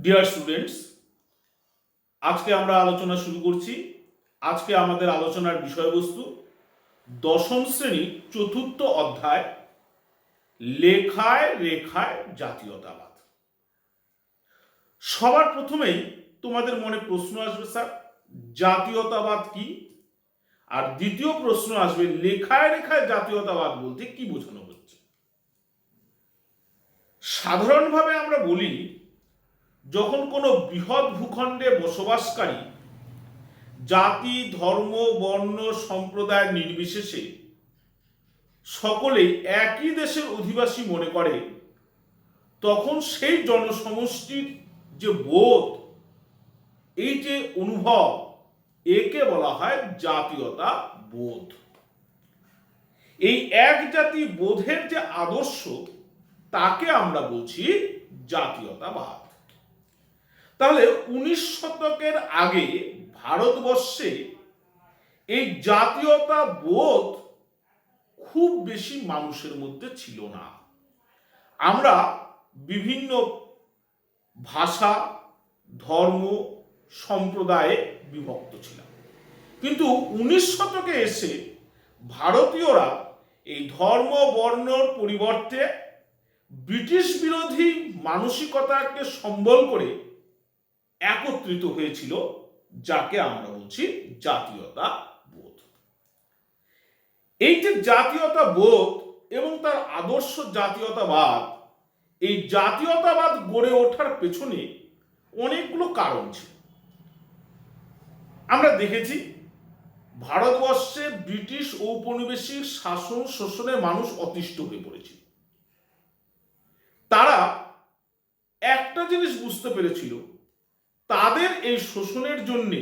Dear students, আজকে আমরা আলোচনা শুরু করছি। আজকে আমাদের আলোচনার বিষয়বস্তু দশম শ্রেণীর চতুর্থ অধ্যায় লেখায় রেখায় জাতীয়তাবাদ। সবার প্রথমেই তোমাদের মনে প্রশ্ন আসবে, স্যার জাতীয়তাবাদ কি? আর দ্বিতীয় প্রশ্ন আসবে লেখায় রেখায় জাতীয়তাবাদ বলতে কি বোঝানো হচ্ছে। সাধারণভাবে আমরা বলি, যখন কোনো বৃহৎ ভূখণ্ডে বসবাসকারী জাতি, ধর্ম, বর্ণ, সম্প্রদায় নির্বিশেষে সকলেই একই দেশের অধিবাসী মনে করে, তখন সেই জনসমষ্টির যে বোধ, এই যে অনুভব, একে বলা হয় জাতীয়তা বোধ। এই এক জাতি বোধের যে আদর্শ, তাকে আমরা বলছি জাতীয়তাবাদ। তাহলে 19 শতকের আগে ভারতবর্ষে এই জাতীয়তা বোধ খুব বেশি মানুষের মধ্যে ছিল না। আমরা বিভিন্ন ভাষা, ধর্ম, সম্প্রদায়ে বিভক্ত ছিলাম। কিন্তু 19 শতকে এসে ভারতীয়রা এই ধর্ম বর্ণর পরিবর্তে ব্রিটিশ বিরোধী মানসিকতাকে সম্বল করে একত্রিত হয়েছিল, যাকে আমরা বলছি জাতীয়তা বোধ। এই যে জাতীয়তা বোধ এবং তার আদর্শ জাতীয়তাবাদ, এই জাতীয়তাবাদ গড়ে ওঠার পেছনে অনেকগুলো কারণ ছিল। আমরা দেখেছি ভারতবর্ষে ব্রিটিশ ঔপনিবেশিক শাসন শোষণে মানুষ অতিষ্ঠ হয়ে পড়েছিল। তারা একটা জিনিস বুঝতে পেরেছিল, তাদের এই শোষণের জন্যে,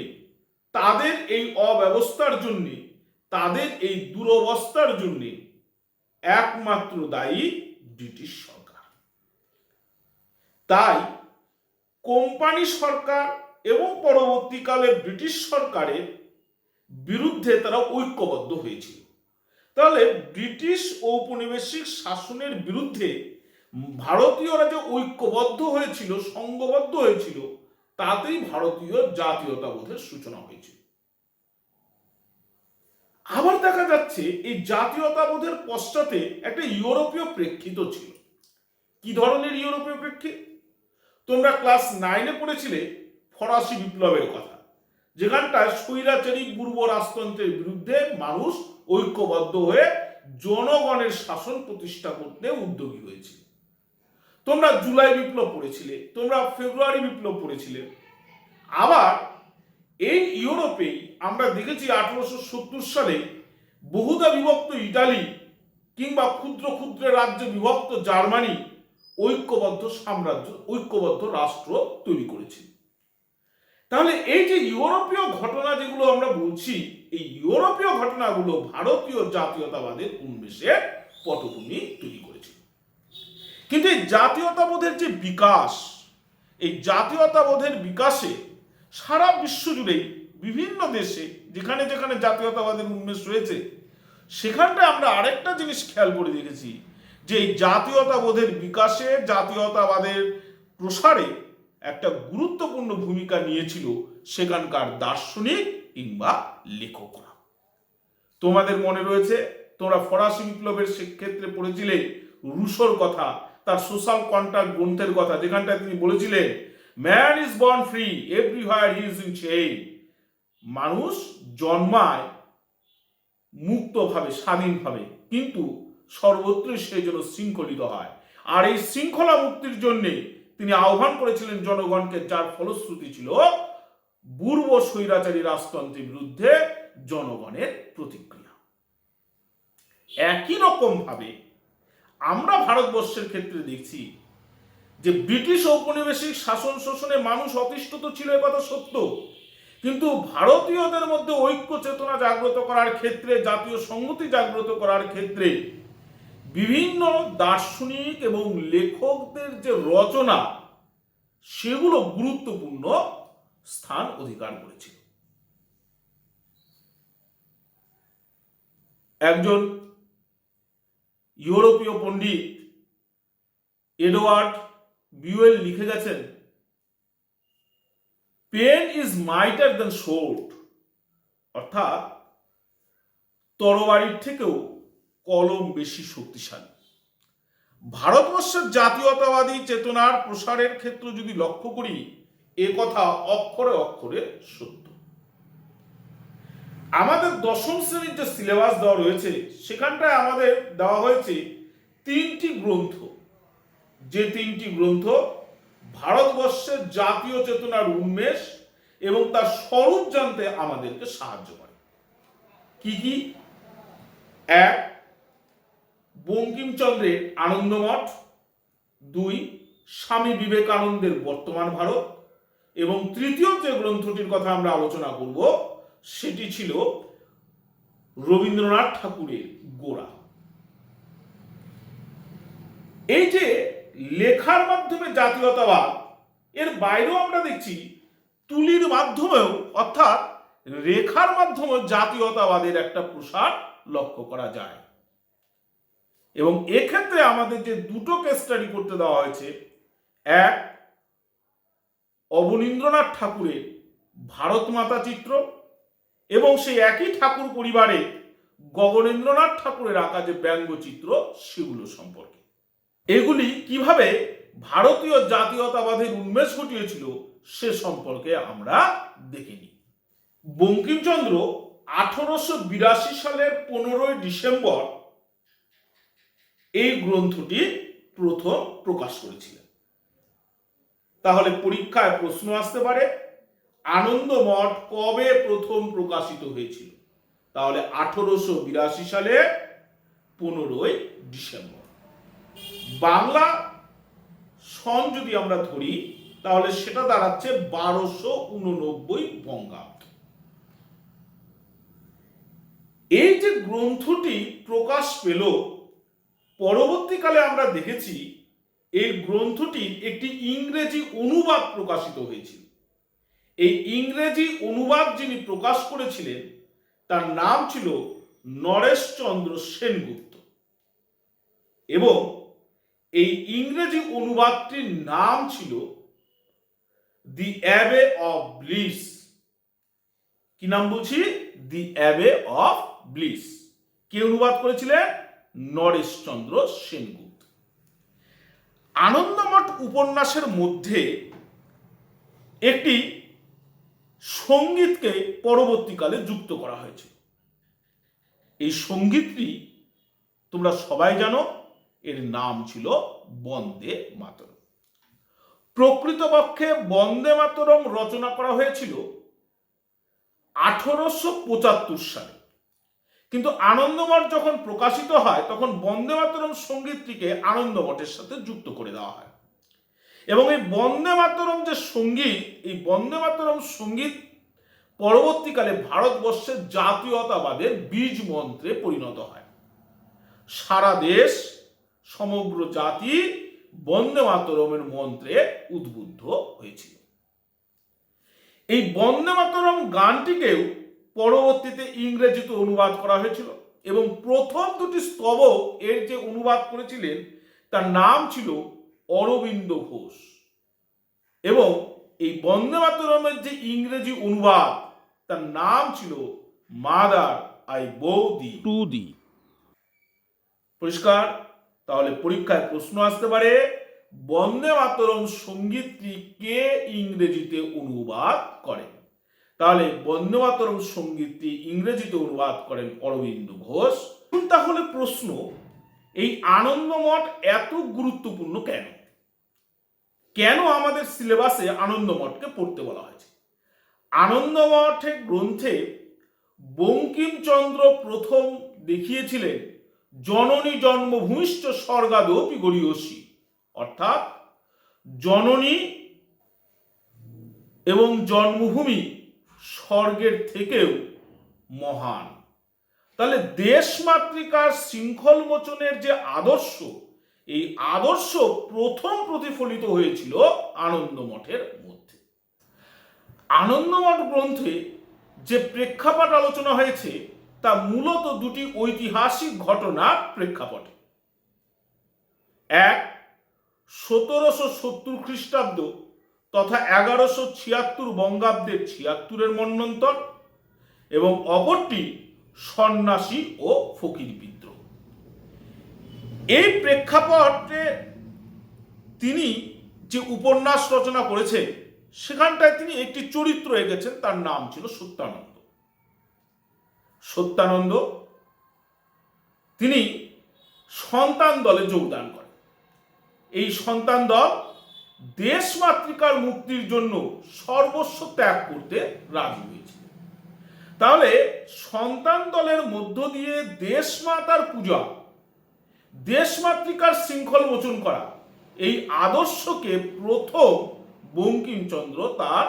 তাদের এই অব্যবস্থার জন্যে, তাদের এই দুরবস্থার জন্যে একমাত্র দায়ী ব্রিটিশ সরকার। তাই কোম্পানি সরকার এবং পরবর্তীকালে ব্রিটিশ সরকারের বিরুদ্ধে তারা ঐক্যবদ্ধ হয়েছিল। তাহলে ব্রিটিশ ঔপনিবেশিক শাসনের বিরুদ্ধে ভারতীয়রা যে ঐক্যবদ্ধ হয়েছিল, সংঘবদ্ধ হয়েছিল, তাতেই ভারতীয় জাতীয়তাবোধের সূচনা হয়েছিল। আবার দেখা যাচ্ছে এই জাতীয়তাবোধের পশ্চাতে একটা ইউরোপীয় প্রেক্ষিত ছিল। কি ধরনের ইউরোপীয় প্রেক্ষিত? তোমরা ক্লাস 9-এ পড়েছিলে ফরাসি বিপ্লবের কথা, যেখানটায় স্বৈরাচারী পূর্ব রাজতন্ত্রের বিরুদ্ধে মানুষ ঐক্যবদ্ধ হয়ে জনগণের শাসন প্রতিষ্ঠা করতে উদ্যোগী হয়েছিল। তোমরা জুলাই বিপ্লব পড়েছিলে, তোমরা ফেব্রুয়ারি বিপ্লব পড়েছিলে। আবার এই ইউরোপেই আমরা দেখেছি 1870 সালে বহুদা বিভক্ত ইটালি কিংবা ক্ষুদ্র ক্ষুদ্র রাজ্যে বিভক্ত জার্মানি ঐক্যবদ্ধ সাম্রাজ্য, ঐক্যবদ্ধ রাষ্ট্র তৈরি করেছিল। তাহলে এই যে ইউরোপীয় ঘটনা যেগুলো আমরা বলছি, এই ইউরোপীয় ঘটনাগুলো ভারতীয় জাতীয়তাবাদের উন্মেষের পটভূমি তৈরি করেছিল। কিন্তু এই জাতীয়তাবোধের যে বিকাশ, এই জাতীয়তাবোধের বিকাশে সারা বিশ্ব জুড়েই বিভিন্ন দেশে যেখানে যেখানে জাতীয়তাবাদের উন্মেষ হয়েছে, সেখানটায় আমরা আরেকটা জিনিস খেয়াল করে দেখেছি, যে এই জাতীয়তাবোধের বিকাশে, জাতীয়তাবাদের প্রসারে একটা গুরুত্বপূর্ণ ভূমিকা নিয়েছিল সেখানকার দার্শনিক কিংবা লেখকরা। তোমাদের মনে রয়েছে, তোমরা ফরাসি বিপ্লবের ক্ষেত্রে পড়েছিলে রুশোর কথা, তার সোশ্যাল কন্ট্রাক্ট গ্রন্থের কথা, যেখানটায় তিনি বলেছিলেন man is born free, everywhere he is in chain. মানুষ জন্মায় মুক্তভাবে, স্বাধীনভাবে, কিন্তু সর্বত্রই সে যেন শৃঙ্খলিত হয়। আর এই শৃঙ্খলা মুক্তির জন্যে তিনি আহ্বান করেছিলেন জনগণকে, যার ফলশ্রুতি ছিল পূর্ব স্বৈরাচারী রাজতন্ত্রের বিরুদ্ধে জনগণের প্রতিক্রিয়া। একই রকম ভাবে আমরা ভারতবর্ষের ক্ষেত্রে দেখছি যে ব্রিটিশ ঔপনিবেশিক শাসন শোষণে মানুষ অতিষ্ঠ তো ছিল, একথা সত্য, কিন্তু ভারতীয়দের মধ্যে ঐক্য চেতনা জাগ্রত করার ক্ষেত্রে, জাতীয় সংহতি জাগ্রত করার ক্ষেত্রে বিভিন্ন দার্শনিক এবং লেখকদের যে রচনা, সেগুলো গুরুত্বপূর্ণ স্থান অধিকার করেছিল। একজন ইউরোপীয় পণ্ডিত এডওয়ার্ড বিউয়েল লিখে গেছেন pen is mightier than sword, অর্থাৎ তরবারির থেকেও কলম বেশি শক্তিশালী। ভারতবর্ষের জাতীয়তাবাদী চেতনার প্রসারের ক্ষেত্রে যদি লক্ষ্য করি, এ কথা অক্ষরে অক্ষরে সত্য। আমাদের দশম শ্রেণীর যে সিলেবাস দেওয়া রয়েছে সেখানটায় আমাদের দেওয়া হয়েছে 3টি গ্রন্থ, যে 3টি গ্রন্থ ভারতবর্ষের জাতীয় চেতনার উন্মেষ এবং তার স্বরূপ জানতে আমাদেরকে সাহায্য করে। কি কি? 1, বঙ্কিমচন্দ্রের আনন্দমঠ। 2, স্বামী বিবেকানন্দের বর্তমান ভারত। এবং তৃতীয় যে গ্রন্থটির কথা আমরা আলোচনা করব সেটি ছিল রবীন্দ্রনাথ ঠাকুরের গোরা। এই যে লেখার মাধ্যমে জাতীয়তাবাদ, এর বাইরেও আমরা দেখছি তুলির মাধ্যমেও অর্থাৎ রেখার মাধ্যমে জাতীয়তাবাদের একটা প্রসার লক্ষ্য করা যায়। এবং এক্ষেত্রে আমাদের যে দুটো কেস স্টাডি করতে দেওয়া হয়েছে, 1, অবনীন্দ্রনাথ ঠাকুরের ভারত মাতা চিত্র এবং সেই একই ঠাকুর পরিবারে গগনেন্দ্রনাথ ঠাকুরের আঁকা যে ব্যঙ্গচিত্র সেগুলো সম্পর্কে। এগুলি কিভাবে ভারতীয় জাতীয়তাবাদের উন্মেষ ঘটিয়েছিল সে সম্পর্কে আমরা দেখে নিই। বঙ্কিমচন্দ্র 1882 সালের 15 ডিসেম্বর এই গ্রন্থটি প্রথম প্রকাশ করেছিলেন। তাহলে পরীক্ষায় প্রশ্ন আসতে পারে, আনন্দমঠ কবে প্রথম প্রকাশিত হয়েছিল? তাহলে 1882 সালে 15 ডিসেম্বর। বাংলা সন যদি আমরা ধরি তাহলে সেটা দাঁড়াচ্ছে 1289 বঙ্গাব্দ। এই যে গ্রন্থটি প্রকাশ পেল, পরবর্তীকালে আমরা দেখেছি এই গ্রন্থটির একটি ইংরেজি অনুবাদ প্রকাশিত হয়েছিল। এই ইংরেজি অনুবাদ যিনি প্রকাশ করেছিলেন তার নাম ছিল নরেশচন্দ্র সেনগুপ্ত এবং এই ইংরেজি অনুবাদটির নাম ছিল দি অ্যাবে অফ ব্লিস। কি নাম বলছি? দি অ্যাবে অফ ব্লিস। কে অনুবাদ করেছিলেন? নরেশচন্দ্র সেনগুপ্ত। আনন্দমঠ উপন্যাসের মধ্যে একটি সঙ্গীতকে পরবর্তীকালে যুক্ত করা হয়েছে। এই সঙ্গীতটি তোমরা সবাই জানো, এর নাম ছিল বন্দে মাতরম। প্রকৃতপক্ষে বন্দে মাতরম রচনা করা হয়েছিল 1875 সালে, কিন্তু আনন্দমঠ যখন প্রকাশিত হয় তখন বন্দে মাতরম সঙ্গীতটিকে আনন্দমঠের সাথে যুক্ত করে দেওয়া হয় এবং এই বন্দে মাতরম যে সঙ্গীত, এই বন্দে মাতরম সঙ্গীত পরবর্তীকালে ভারতবর্ষের জাতীয়তাবাদের বীজ মন্ত্রে পরিণত হয়। সারা দেশ, সমগ্র জাতি বন্দে মাতরমের মন্ত্রে উদ্বুদ্ধ হয়েছিল। এই বন্দে মাতরম গানটিকেও পরবর্তীতে ইংরেজিতে অনুবাদ করা হয়েছিল এবং প্রথম দুটি স্তবক এর যে অনুবাদ করেছিলেন তার নাম ছিল অরবিন্দ ঘোষ এবং এই বন্দে মাতরমের যে ইংরেজি অনুবাদ তার নাম ছিল মাদার আই বো দি টু দি। পরিষ্কার? তাহলে পরীক্ষায় প্রশ্ন আসতে পারে, বন্দে মাতরম সঙ্গীতটি কে ইংরেজিতে অনুবাদ করেন? তাহলে বন্দে মাতরম সঙ্গীতটি ইংরেজিতে অনুবাদ করেন অরবিন্দ ঘোষ। তাহলে প্রশ্ন, এই আনন্দমঠ এত গুরুত্বপূর্ণ কেন? কেন আমাদের সিলেবাসে আনন্দমঠকে পড়তে বলা হয়েছে? আনন্দমঠের গ্রন্থে বঙ্কিমচন্দ্র প্রথম দেখিয়েছিলেন জননী জন্মভূমিষ্ঠ স্বর্গাদপি গরীয়সী, অর্থাৎ জননী এবং জন্মভূমি স্বর্গের থেকেও মহান। তাহলে দেশ মাতৃকার শৃঙ্খল মোচনের যে আদর্শ, এই আদর্শ প্রথম প্রতিফলিত হয়েছিল আনন্দমঠের মধ্যে। আনন্দমঠ গ্রন্থে যে প্রেক্ষাপট আলোচনা হয়েছে তা মূলত দুটি ঐতিহাসিক ঘটনার প্রেক্ষাপটে। 1, 1770 খ্রিস্টাব্দ তথা 1176 বঙ্গাব্দের 76-এর মন্বন্তর, এবং অপরটি সন্ন্যাসী ও ফকির বিদ্রোহ। এই প্রেক্ষাপটে তিনি যে উপন্যাস রচনা করেছেন সেখানটায় তিনি একটি চরিত্র এঁকেছেন, তার নাম ছিল সত্যানন্দ। সত্যানন্দ তিনি সন্তান দলে যোগদান করেন। এই সন্তান দল দেশমাতৃকার মুক্তির জন্য সর্বস্ব ত্যাগ করতে রাজি হয়েছিল। তাহলে সন্তান দলের মধ্য দিয়ে দেশমাতার পূজা, দেশমাতৃকার শৃঙ্খল মোচন করা, এই আদর্শকে প্রথম বঙ্কিমচন্দ্র তার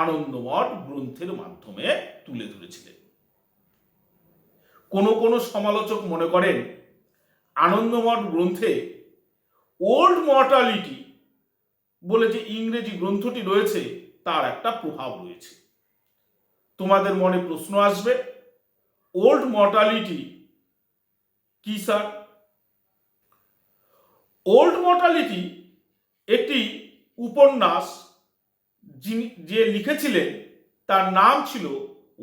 আনন্দমঠ গ্রন্থের মাধ্যমে তুলে ধরেছিলেন। কোন সমালোচক মনে করেন আনন্দমঠ গ্রন্থে ওল্ড মর্টালিটি বলে যে ইংরেজি গ্রন্থটি রয়েছে তার একটা প্রভাব রয়েছে। তোমাদের মনে প্রশ্ন আসবে, ওল্ড মর্টালিটি কি স্যার? ওল্ড মর্টালিটি একটি উপন্যাস যে লিখেছিলেন তার নাম ছিল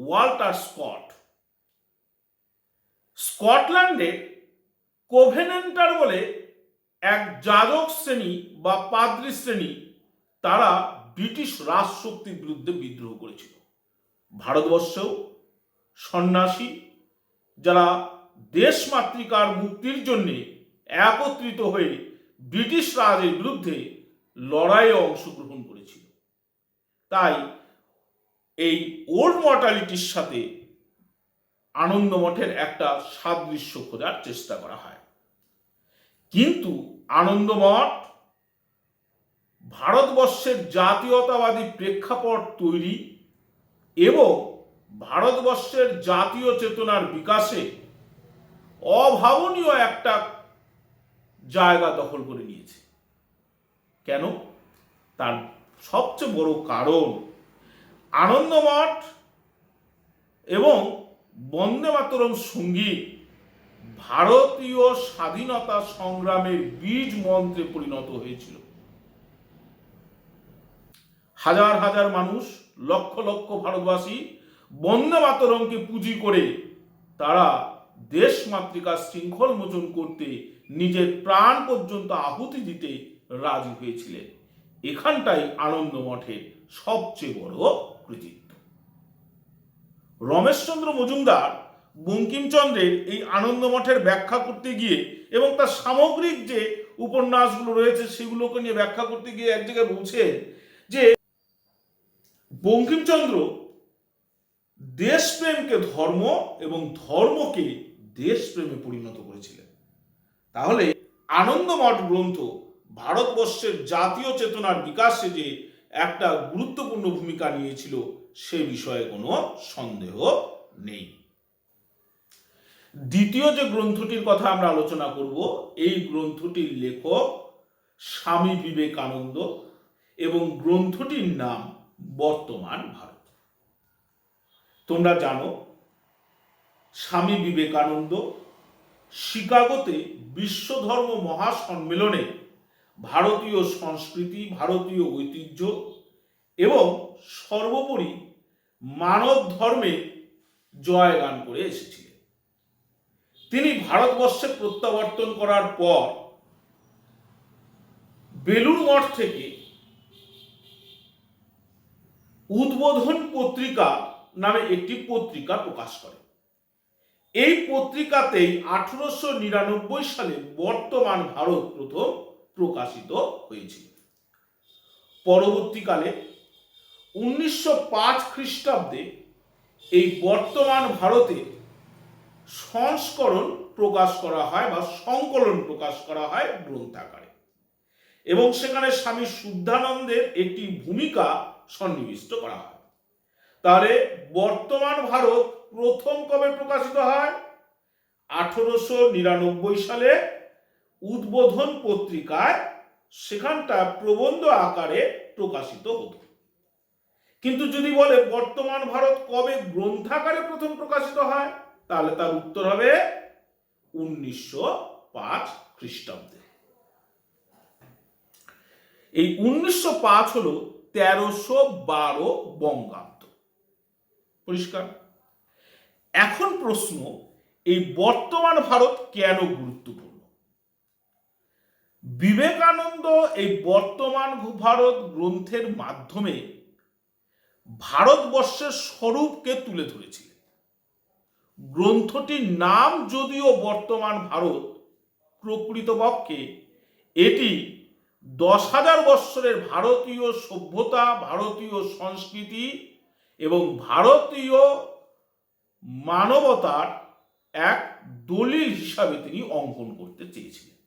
ওয়াল্টার স্কট। স্কটল্যান্ডে কোভেনেন্টার বলে এক যাজক শ্রেণী বা পাদ্রী শ্রেণী, তারা ব্রিটিশ রাজশক্তির বিরুদ্ধে বিদ্রোহ করেছিল। ভারতবর্ষেও সন্ন্যাসী যারা দেশমাতৃকার মুক্তির জন্য একত্রিত হয়ে ব্রিটিশ রাজের বিরুদ্ধে লড়াইয়ে অংশগ্রহণ করেছিল। তাই এই ওল্ড মর্টালিটির সাথে আনন্দমঠের একটা সাদৃশ্য খোঁজার চেষ্টা করা হয়। কিন্তু আনন্দমঠ ভারতবর্ষের জাতীয়তাবাদী প্রেক্ষাপট তৈরি এবং ভারতবর্ষের জাতীয় চেতনার বিকাশে অভাবনীয় একটা জায়গা দখল করে নিয়েছে। কেন? তার সবচেয়ে বড় কারণ আনন্দমঠ এবং বন্দে মাতরম সঙ্গীত ভারতীয় স্বাধীনতা সংগ্রামের বীজ মন্ত্রে পরিণত হয়েছিল। হাজার হাজার মানুষ, লক্ষ লক্ষ ভারতবাসী বন্দে মাতরমকে পুঁজি করে তারা দেশমাতৃকার শৃঙ্খল মোচন করতে নিজের প্রাণ পর্যন্ত আহুতি দিতে রাজি হয়েছিলেন। এখানটাই আনন্দমঠের সবচেয়ে বড় কৃতিত্ব। রমেশচন্দ্র মজুমদার বঙ্কিমচন্দ্রের এই আনন্দমঠের ব্যাখ্যা করতে গিয়ে এবং তার সামগ্রিক যে উপন্যাসগুলো রয়েছে সেগুলোকে নিয়ে ব্যাখ্যা করতে গিয়ে এক জায়গায় বলছেন যে বঙ্কিমচন্দ্র দেশপ্রেমকে ধর্ম এবং ধর্মকে দেশপ্রেমে পরিণত করেছিলেন। তাহলে আনন্দমঠ গ্রন্থ ভারতবর্ষের জাতীয় চেতনার বিকাশে যে একটা গুরুত্বপূর্ণ ভূমিকা নিয়েছিল সে বিষয়ে কোনো সন্দেহ নেই। দ্বিতীয় যে গ্রন্থটির কথা আমরা আলোচনা করব, এই গ্রন্থটির লেখক স্বামী বিবেকানন্দ এবং গ্রন্থটির নাম বর্তমান ভারত। তোমরা জানো স্বামী বিবেকানন্দ শিকাগোতে বিশ্ব ধর্ম মহাসম্মেলনে ভারতীয় সংস্কৃতি, ভারতীয় ঐতিহ্য এবং সর্বোপরি মানব ধর্মে জয়গান করে এসেছিলেন। তিনি ভারতবর্ষে প্রত্যাবর্তন করার পর বেলুড় মঠ থেকে উদ্বোধন পত্রিকা নামে একটি পত্রিকা প্রকাশ করে। এই পত্রিকাতেই 1899 সালে বর্তমান ভারত প্রথম প্রকাশিত হয়েছিল। পরবর্তীকালে 1905 খ্রিস্টাব্দে এই বর্তমান ভারতে সংস্করণ প্রকাশ করা হয় বা সংকলন প্রকাশ করা হয় গ্রন্থাকারে, এবং সেখানে স্বামী শুদ্ধানন্দের একটি ভূমিকা সন্নিবিষ্ট করা হয়। তাহলে বর্তমান ভারত প্রথম কবে প্রকাশিত হয়? 1899 সালে উদ্বোধন পত্রিকায় সেখানটা প্রবন্ধ আকারে প্রকাশিত হতো। কিন্তু যদি বলে বর্তমান ভারত কবে গ্রন্থাকারে প্রথম প্রকাশিত হয়, তাহলে তার উত্তর হবে 1905 খ্রিস্টাব্দে। এই 1905 হলো 1312 বঙ্গাব্দ। পরিষ্কার? এখন প্রশ্ন, এই বর্তমান ভারত কেন গুরুত্বপূর্ণ? বিবেকানন্দ এই বর্তমান ভারত গ্রন্থের মাধ্যমে ভারতবর্ষের স্বরূপকে তুলে ধরেছিলেন। গ্রন্থটির নাম যদিও বর্তমান ভারত, প্রকৃতপক্ষে এটি 10,000 বৎসরের ভারতীয় সভ্যতা, ভারতীয় সংস্কৃতি এবং ভারতীয় মানবতার এক দলিল হিসাবে তিনি অঙ্কন করতে চেয়েছিলেন।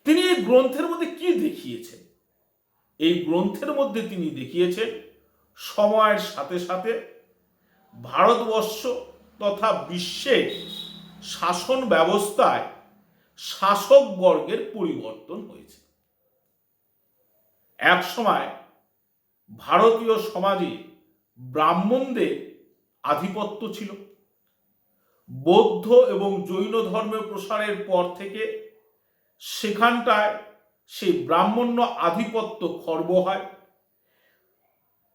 তিনি এই গ্রন্থের মধ্যে কি দেখিয়েছেন? এই গ্রন্থের মধ্যে তিনি দেখিয়েছেন সময়ের সাথে সাথে ভারতবর্ষ তথা বিশ্বের শাসন ব্যবস্থায় শাসক বর্গের পরিবর্তন হয়েছে। এক সময় ভারতীয় সমাজে ব্রাহ্মণদের আধিপত্য ছিল। বৌদ্ধ এবং জৈন ধর্মের প্রসারের পর থেকে সেখানটায় সেই ব্রাহ্মণ্য আধিপত্য খর্ব হয়।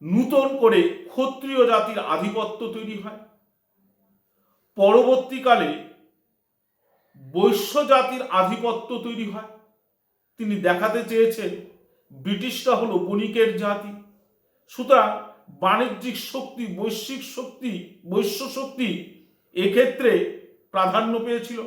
নূতন করে ক্ষত্রিয় জাতির আধিপত্য তৈরি হয়। পরবর্তীকালে বৈশ্য জাতির আধিপত্য তৈরি হয়। তিনি দেখাতে চেয়েছেন ব্রিটিশরা হলো বণিকের জাতি, সুতরাং বাণিজ্যিক শক্তি, বৈশ্বিক শক্তি, বৈশ্য শক্তি এক্ষেত্রে প্রাধান্য পেয়েছিল।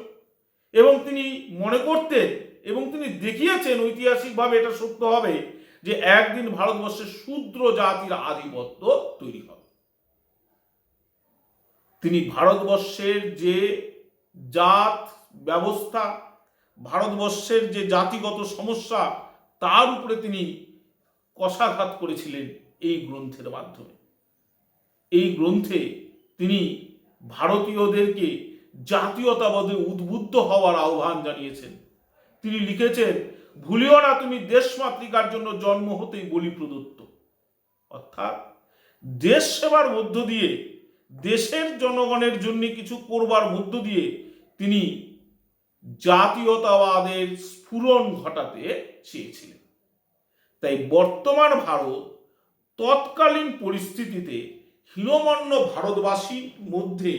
এবং তিনি মনে করতেন এবং তিনি দেখিয়েছেন ঐতিহাসিকভাবে এটা সত্য হবে যে একদিন ভারতবর্ষের শূদ্র জাতির আধিপত্য তৈরি হবে। তিনি ভারতবর্ষের যে জাত ব্যবস্থা, ভারতবর্ষের যে জাতিগত সমস্যা, তার উপরে তিনি কষাঘাত করেছিলেন এই গ্রন্থের মাধ্যমে। এই গ্রন্থে তিনি ভারতীয়দেরকে জাতীয়তাবাদে উদ্বুদ্ধ হওয়ার আহ্বান জানিয়েছেন। তিনি লিখেছেন, ভুলিও না তুমি দেশ মাতৃকার জন্য জন্ম হতেই বলি প্রদত্ত। অর্থাৎ দেশ সেবার মধ্য দিয়ে, দেশের জনগণের জন্য কিছু করবার মধ্য দিয়ে তিনি জাতীয়তাবাদের স্ফুরণ ঘটাতে চেয়েছিলেন। তাই বর্তমান ভারত তৎকালীন পরিস্থিতিতে হীনমন্য ভারতবাসীর মধ্যে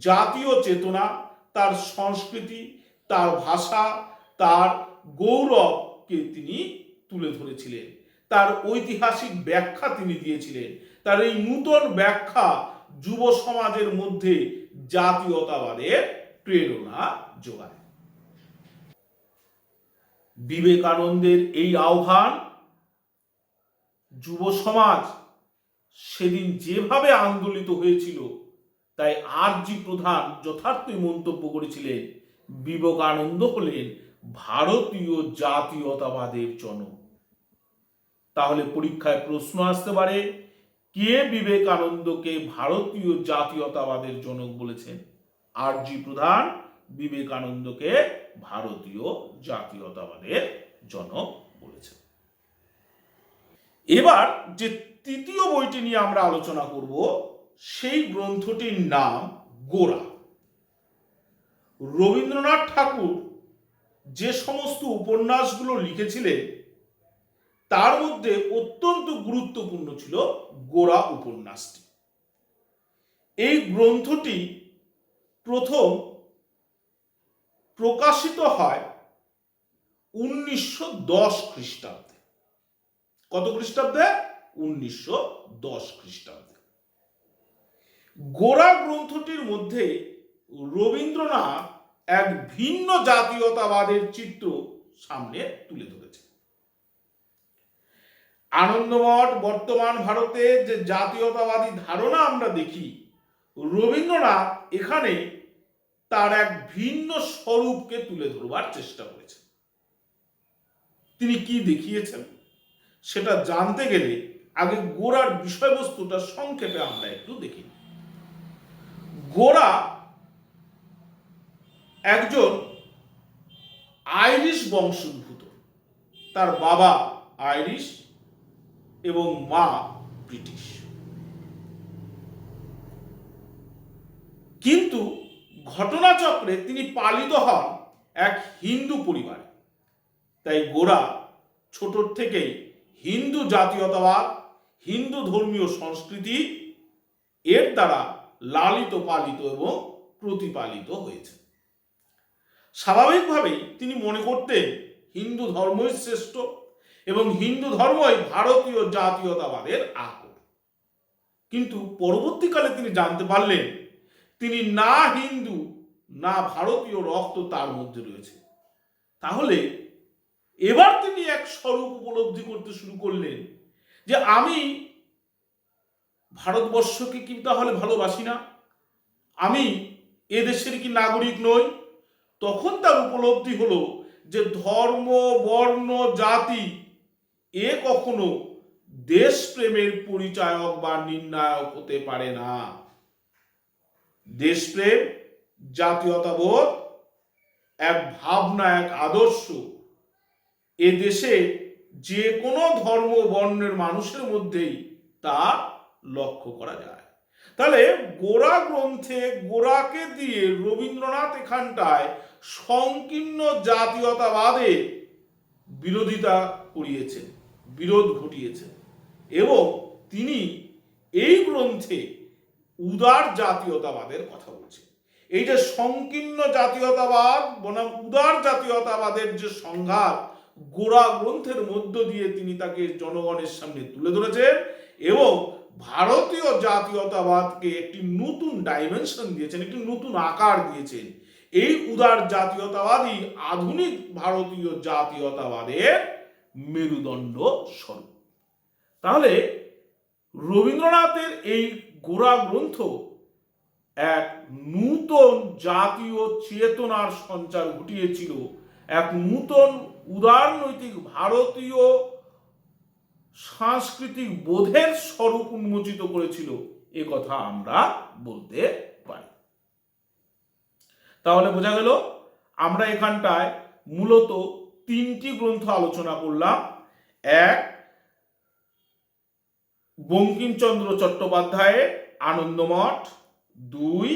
জাতীয় চেতনা, তার সংস্কৃতি, তার ভাষা, তার গৌরবকে তিনি তুলে ধরেছিলেন। তার ঐতিহাসিক ব্যাখ্যা তিনি দিয়েছিলেন। তার এই নূতন ব্যাখ্যা যুব সমাজের মধ্যে জাতীয়তাবাদের প্রেরণা যোগায়। বিবেকানন্দের এই আহ্বান যুব সমাজ সেদিন যেভাবে আন্দোলিত হয়েছিল, তাই আর.জি. প্রধান যথার্থই মন্তব্য করেছিলেন, বিবেকানন্দ হলেন ভারতীয় জাতীয়তাবাদের জনক। তাহলে পরীক্ষায় প্রশ্ন আসতে পারে, কে বিবেকানন্দকে ভারতীয় জাতীয়তাবাদের জনক বলেছেন? আর.জি. প্রধান বিবেকানন্দকে ভারতীয় জাতীয়তাবাদের জনক বলেছেন। এবার যে তৃতীয় বইটি নিয়ে আমরা আলোচনা করব, সেই গ্রন্থটির নাম গোরা। রবীন্দ্রনাথ ঠাকুর যে সমস্ত উপন্যাসগুলো লিখেছিলেন তার মধ্যে অত্যন্ত গুরুত্বপূর্ণ ছিল গোরা উপন্যাসটি। এই গ্রন্থটি প্রথম প্রকাশিত হয় 1910 খ্রিস্টাব্দে। কত খ্রিস্টাব্দে? 1910 খ্রিস্টাব্দে। গোরা গ্রন্থটির মধ্যে রবীন্দ্রনাথ এক ভিন্ন জাতীয়তাবাদের চিত্র সামনে তুলে ধরেছে। আনন্দমঠ বর্তমান ভারতে যে জাতীয়তাবাদী ধারণা আমরা দেখি, রবীন্দ্রনাথ এখানে তার এক ভিন্ন স্বরূপকে তুলে ধরবার চেষ্টা করেছেন। তিনি কি দেখিয়েছেন সেটা জানতে গেলে আগে গোরার বিষয়বস্তুটা সংক্ষেপে আমরা একটু দেখি। গোরা একজন আইরিশ বংশোদ্ভূত। তার বাবা আইরিশ এবং মা ব্রিটিশ। কিন্তু ঘটনাচক্রে তিনি পালিত হন এক হিন্দু পরিবারে। তাই গোরা ছোট থেকেই হিন্দু জাতীয়তাবাদ, হিন্দু ধর্মীয় সংস্কৃতি এর দ্বারা লালিত পালিত এবং প্রতিপালিত হয়েছে। স্বাভাবিকভাবেই তিনি মনে করতেন হিন্দু ধর্মই শ্রেষ্ঠ এবং হিন্দু ধর্মই ভারতীয় জাতীয়তাবাদের আকর। কিন্তু পরবর্তীকালে তিনি জানতে পারলেন তিনি না হিন্দু না ভারতীয় রক্ত তার মধ্যে রয়েছে। তাহলে এবার তিনি এক স্বরূপ উপলব্ধি করতে শুরু করলেন যে আমি ভারতবর্ষকে কি তাহলে ভালোবাসি না, আমি এদেশের কি নাগরিক নই? তখন তার উপলব্ধি হলো যে ধর্ম, বর্ণ, জাতি এ কখনো দেশপ্রেমের পরিচায়ক বা নির্ণায়ক হতে পারে না। দেশপ্রেম, জাতীয়তাবোধ এক ভাবনা, এক আদর্শ এ দেশে যে কোনো ধর্ম বর্ণের মানুষের মধ্যেই তা লক্ষ্য করা যায়। তাহলে গোরা গ্রন্থে গোরাকে দিয়ে রবীন্দ্রনাথ এখানটায় সংকীর্ণ জাতীয়তাবাদের বিরোধিতা করিয়েছেন, বিরোধ ঘটিয়েছেন এবং তিনি এই গ্রন্থে উদার জাতীয়তাবাদের কথা বলছেন। এই যে সংকীর্ণ জাতীয়তাবাদ বনাম উদার জাতীয়তাবাদের যে সংঘাত গোরা গ্রন্থের মধ্য দিয়ে তিনি তাকে জনগণের সামনে তুলে ধরেছেন এবং ভারতীয় জাতীয়তাবাদকে একটি নতুন ডাইমেনশন দিয়েছেন, একটি নতুন আকার দিয়েছেন। এই উদার জাতীয়তাবাদই আধুনিক ভারতীয় জাতীয়তাবাদের মেরুদণ্ড স্বরূপ। তাহলে রবীন্দ্রনাথের এই গোরা গ্রন্থ এক নূতন জাতীয় চেতনার সঞ্চার ঘটিয়েছিল, এক নূতন উদারনৈতিক ভারতীয় সাংস্কৃতিক বোধের স্বরূপ উন্মোচিত করেছিল, এ কথা আমরা বলতে পারি। তাহলে বোঝা গেল আমরা এখানটায় মূলত তিনটি গ্রন্থ আলোচনা করলাম। এক, বঙ্কিমচন্দ্র চট্টোপাধ্যায়ের আনন্দমঠ। দুই,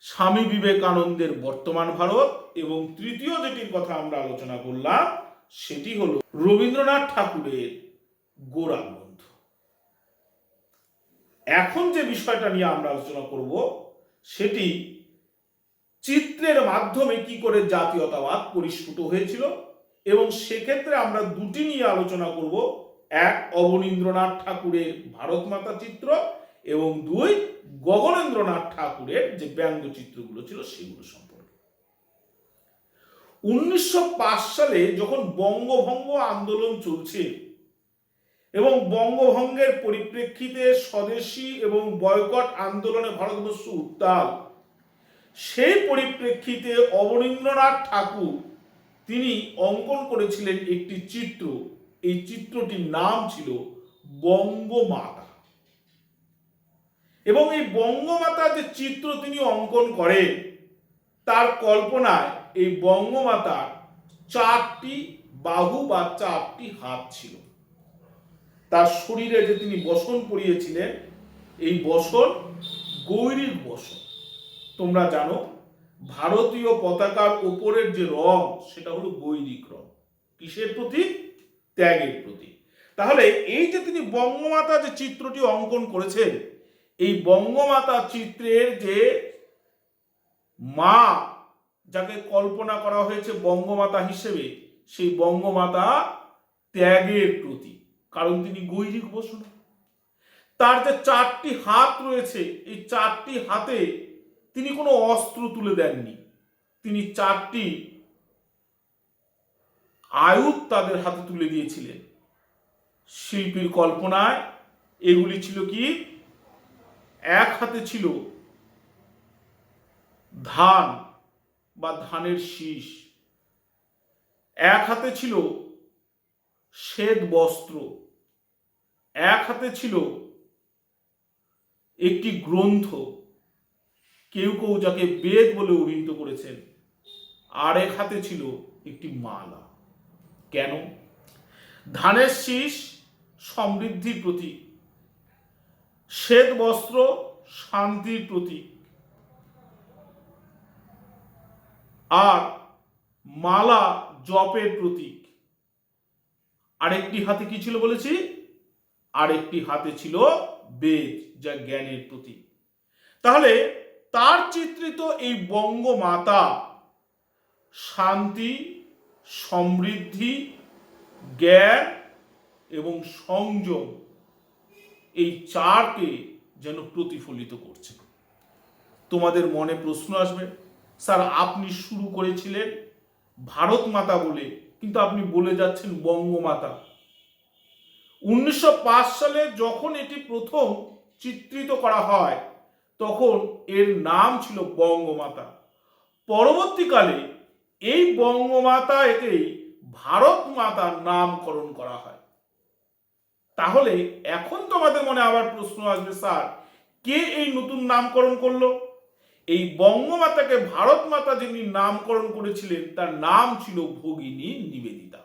স্বামী বিবেকানন্দের বর্তমান ভারত। এবং তৃতীয় যেটির কথা আমরা আলোচনা করলাম সেটি হলো রবীন্দ্রনাথ ঠাকুরের গোরা গ্রন্থ। এখন যে বিষয়টা নিয়ে আমরা আলোচনা করব সেটি চিত্রের মাধ্যমে কি করে জাতীয়তাবাদ পরিস্ফুট হয়েছিল এবং সেক্ষেত্রে আমরা দুটি নিয়ে আলোচনা করব। এক, অবনীন্দ্রনাথ ঠাকুরের ভারত মাতা চিত্র এবং দুই, গগনেন্দ্রনাথ ঠাকুরের যে ব্যঙ্গচিত্রগুলো ছিল সেগুলো সম্পর্কে। 1905 সালে যখন বঙ্গভঙ্গ আন্দোলন চলছে এবং বঙ্গভঙ্গের পরিপ্রেক্ষিতে স্বদেশী এবং বয়কট আন্দোলনে ভারতবর্ষ উত্তাল, সেই পরিপ্রেক্ষিতে অবনীন্দ্রনাথ ঠাকুর তিনি অঙ্কন করেছিলেন একটি চিত্র। এই চিত্রটির নাম ছিল বঙ্গমাতা। এবং এই বঙ্গমাতা যে চিত্র তিনি অঙ্কন করেন তার কল্পনায় এই বঙ্গমাতার 4টি বাহু বা 4টি হাত ছিল। তার শরীরে যে তিনি বসন পরিয়েছিলেন এই বসন গৈরিক বসন। তোমরা জানো ভারতীয় পতাকার উপরের যে রং সেটা হলো গৈরিক রং। কিসের প্রতীক? ত্যাগের প্রতীক। তাহলে এই যে তিনি বঙ্গমাতা যে চিত্রটি অঙ্কন করেছেন, এই বঙ্গমাতা চিত্রের যে মা যাকে কল্পনা করা হয়েছে বঙ্গমাতা হিসেবে, সেই বঙ্গমাতা ত্যাগের প্রতীক, কারণ তিনি গৈরিক বসন। তার যে 4টি হাত রয়েছে এই 4টি হাতে তিনি কোনো অস্ত্র তুলে দেননি, তিনি 4টি আয়ুধ তাদের হাতে তুলে দিয়েছিলেন। শিল্পীর কল্পনায় এগুলি ছিল কি? এক হাতে ছিল ধান বা ধানের শীষ, এক হাতে ছিল শ্বেত বস্ত্র, এক হাতে ছিল একটি গ্রন্থ, কেউ কেউ যাকে বেদ বলে অভিহিত করেছেন, আর এক হাতে ছিল একটি মালা। কেন? ধানের শীষ সমৃদ্ধির প্রতীক, শ্বেত বস্ত্র শান্তির প্রতীক, আর মালা জপের প্রতীক। আরেকটি হাতে কি ছিল বলেছি? আরেকটি হাতে ছিল বেদ, যা জ্ঞানের প্রতীক। তাহলে তার চিত্রিত এই বঙ্গমাতা শান্তি, সমৃদ্ধি, জ্ঞান এবং সংযম, এই চারকে যেন প্রতিফলিত করছে। তোমাদের মনে প্রশ্ন আসবে, স্যার আপনি শুরু করেছিলেন ভারত মাতা বলে, কিন্তু আপনি বলে যাচ্ছেন বঙ্গমাতা। 1905 সালে যখন এটি প্রথম চিত্রিত করা হয় তখন এর নাম ছিল বঙ্গমাতা। পরবর্তীকালে এই বঙ্গমাতা একেই ভারত মাতার নামকরণ করা হয়। তাহলে এখন তোমাদের মনে আবার প্রশ্ন আসবে, স্যার কে এই নতুন নামকরণ করলো? এই বঙ্গমাতাকে ভারত মাতা যিনি নামকরণ করেছিলেন তার নাম ছিল ভগিনী নিবেদিতা।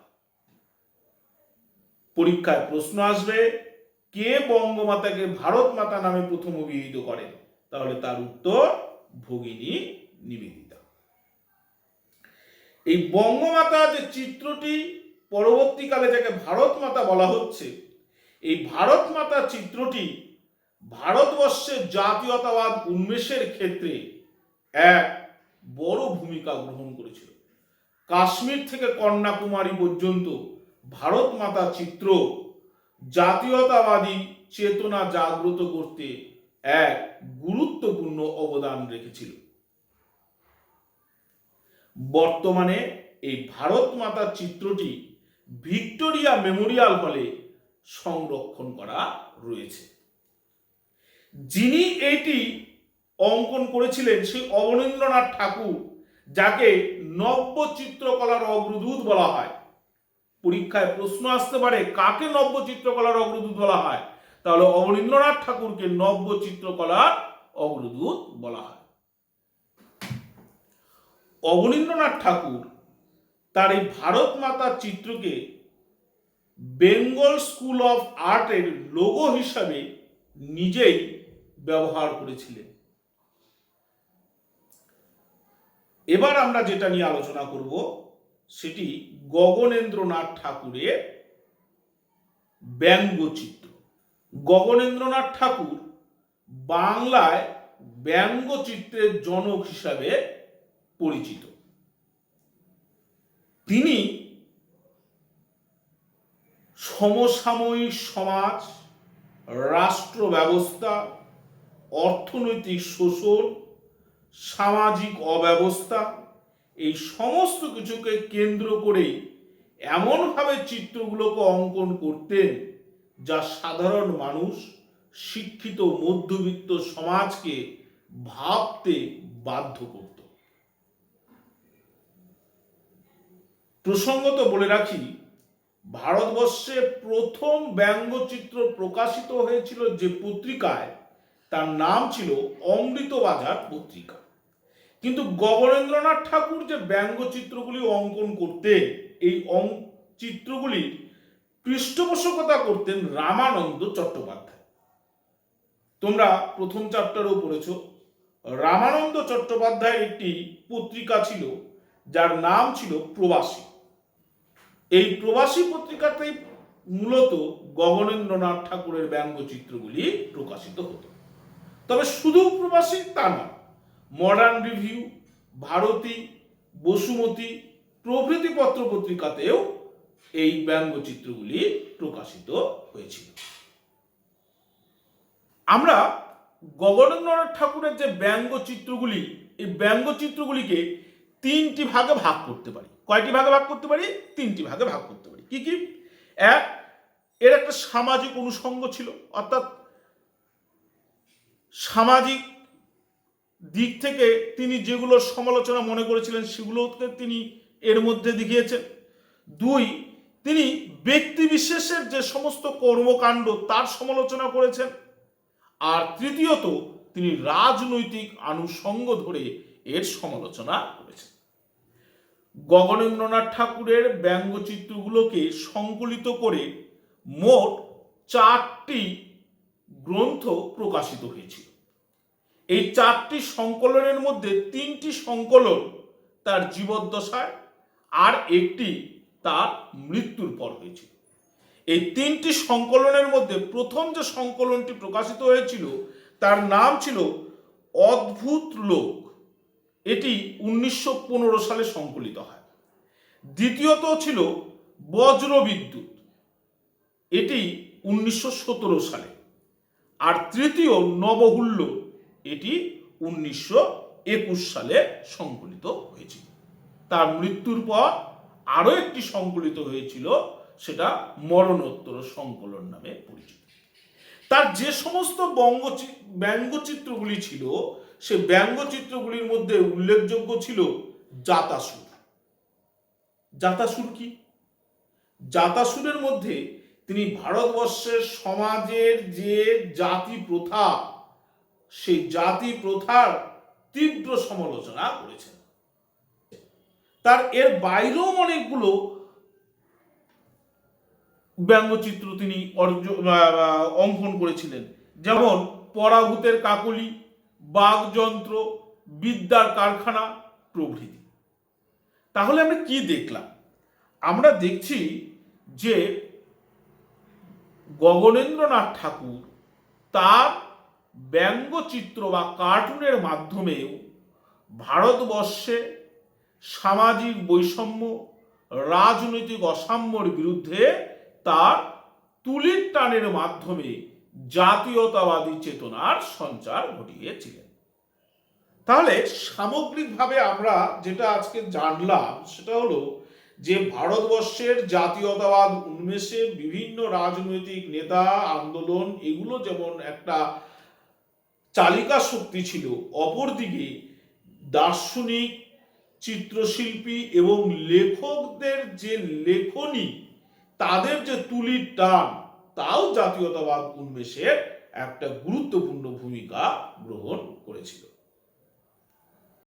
পরীক্ষায় প্রশ্ন আসবে, কে বঙ্গমাতাকে ভারত মাতা নামে প্রথম অভিহিত করেন? তাহলে তার উত্তর ভগিনী নিবেদিতা। এই বঙ্গমাতা যে চিত্রটি পরবর্তীকালে যাকে ভারত মাতা বলা হচ্ছে, এই ভারত মাতা চিত্রটি ভারতবর্ষের জাতীয়তাবাদ উন্মেষের ক্ষেত্রে এক বড় ভূমিকা গ্রহণ করেছিল। কাশ্মীর থেকে কন্যাকুমারী পর্যন্ত ভারত মাতা চিত্র জাতীয়তাবাদী চেতনা জাগ্রত করতে এক গুরুত্বপূর্ণ অবদান রেখেছিল। বর্তমানে এই ভারত মাতার চিত্রটি ভিক্টোরিয়া মেমোরিয়াল হলে সংরক্ষণ করা রয়েছে। যিনি এটি অঙ্কন করেছিলেন সেই অবনীন্দ্রনাথ ঠাকুর, যাকে নব্য চিত্রকলার অগ্রদূত বলা হয়। পরীক্ষায় প্রশ্ন আসতে পারে কাকে নব্য চিত্রকলার অগ্রদূত বলা হয়? তাহলে অবনীন্দ্রনাথ ঠাকুরকে নব্য চিত্রকলার অগ্রদূত বলা হয়। অবনীন্দ্রনাথ ঠাকুর তার এই ভারত মাতার চিত্রকে বেঙ্গল স্কুল অফ আর্টের লোগো হিসাবে নিজেই ব্যবহার করেছিলেন। এবার আমরা যেটা নিয়ে আলোচনা করব সেটি গগনেন্দ্রনাথ ঠাকুরের ব্যঙ্গচিত্র। গগনেন্দ্রনাথ ঠাকুর বাংলায় ব্যঙ্গচিত্রের জনক হিসাবে পরিচিত। তিনি সমসাময়িক সমাজ, রাষ্ট্র ব্যবস্থা, অর্থনৈতিক শোষণ, সামাজিক অব্যবস্থা, এই সমস্ত কিছুকে কেন্দ্র করে এমনভাবে চিত্রগুলোকে অঙ্কন করতেন যা সাধারণ মানুষ, শিক্ষিত মধ্যবিত্ত সমাজকে ভাবতে বাধ্য করত। প্রসঙ্গত বলে রাখি, ভারতবর্ষে প্রথম ব্যঙ্গচিত্র প্রকাশিত হয়েছিল যে পত্রিকায়, তার নাম ছিল অমৃতবাজার পত্রিকা। কিন্তু গগনেন্দ্রনাথ ঠাকুর যে ব্যঙ্গচিত্রগুলি অঙ্কন করতেন, এই চিত্রগুলির পৃষ্ঠপোষকতা করতেন রামানন্দ চট্টোপাধ্যায়। তোমরা প্রথম চ্যাপ্টারেও পড়েছ, রামানন্দ চট্টোপাধ্যায় একটি পত্রিকা ছিল যার নাম ছিল প্রবাসী। এই প্রবাসী পত্রিকাতেই মূলত গগনেন্দ্রনাথ ঠাকুরের ব্যঙ্গচিত্রগুলি প্রকাশিত হতো। তবে শুধু প্রবাসী তা নয়, মডার্ন রিভিউ, ভারতী, বসুমতী প্রভৃতি পত্র পত্রিকাতেও এই ব্যঙ্গচিত্রগুলি প্রকাশিত হয়েছিল। আমরা গগনেন্দ্রনাথ ঠাকুরের যে ব্যঙ্গচিত্রগুলি, এই ব্যঙ্গচিত্রগুলিকে তিনটি ভাগে ভাগ করতে পারি। কয়টি ভাগে ভাগ করতে পারি? তিনটি ভাগে ভাগ করতে পারি। কি কি? এক, এর একটা সামাজিক অনুষঙ্গ ছিল, অর্থাৎ সামাজিক দিক থেকে তিনি যেগুলো সমালোচনা মনে করেছিলেন সেগুলোকে তিনি এর মধ্যে দেখিয়েছেন। দুই, তিনি ব্যক্তি বিশেষের যে সমস্ত কর্মকাণ্ড তার সমালোচনা করেছেন। আর তৃতীয়ত, তিনি রাজনৈতিক আনুষঙ্গ ধরে এর সমালোচনা করেছেন। গগনেন্দ্রনাথ ঠাকুরের ব্যঙ্গচিত্রগুলোকে সংকলিত করে মোট 4টি গ্রন্থ প্রকাশিত হয়েছিল। এই 4টি সংকলনের মধ্যে 3টি সংকলন তার জীবদ্দশায় আর একটি তার মৃত্যুর পর হয়েছিল। এই তিনটি সংকলনের মধ্যে প্রথম যে সংকলনটি প্রকাশিত হয়েছিল তার নাম ছিল অদ্ভুত লোক। এটি 1915 সালে সংকলিত হয়। দ্বিতীয়ত ছিল বজ্রবিদ্যুৎ, এটি 1917 সালে। আর তৃতীয় নবহুল্য, এটি 1921 সালে সংকলিত হয়েছিল। তার মৃত্যুর পর আরো একটি সংকলিত হয়েছিল, সেটা মরণোত্তর সংকলন নামে পরিচিত। তার যে সমস্ত ব্যঙ্গচিত্রগুলি ছিল, সে ব্যঙ্গচিত্রগুলির মধ্যে উল্লেখযোগ্য ছিল জাতাসুর। জাতাসুর কি? জাতাসুরের মধ্যে তিনি ভারতবর্ষের সমাজের যে জাতি প্রথা, সেই জাতি প্রথার তীব্র সমালোচনা করেছেন। তার এর বাইরেও অনেকগুলো ব্যঙ্গচিত্র তিনি অঙ্কন করেছিলেন, যেমন পরাভূতের কাকলি, বাগযন্ত্র, বিদ্যার কারখানা প্রভৃতি। তাহলে আমরা কি দেখলাম? আমরা দেখছি যে গগনেন্দ্রনাথ ঠাকুর তার ব্যঙ্গচিত্র বা কার্টুনের মাধ্যমেও ভারতবর্ষে সামাজিক বৈষম্য, রাজনৈতিক অসাম্যর বিরুদ্ধে তার তুলির টানের মাধ্যমে জাতীয়তাবাদী চেতনার সঞ্চার ঘটিয়েছিলেন। তাহলে সামগ্রিকভাবে আমরা যেটা আজকে জানলাম সেটা হলো যে ভারতবর্ষের জাতীয়তাবাদ উন্মেষে বিভিন্ন রাজনৈতিক নেতা, আন্দোলন, এগুলো যেমন একটা চালিকা শক্তি ছিল, অপরদিকে দার্শনিক, চিত্রশিল্পী এবং লেখকদের যে লেখনী, তাদের যে তুলির টান, তাও জাতীয়তাবাদ উন্মেষের একটা গুরুত্বপূর্ণ ভূমিকা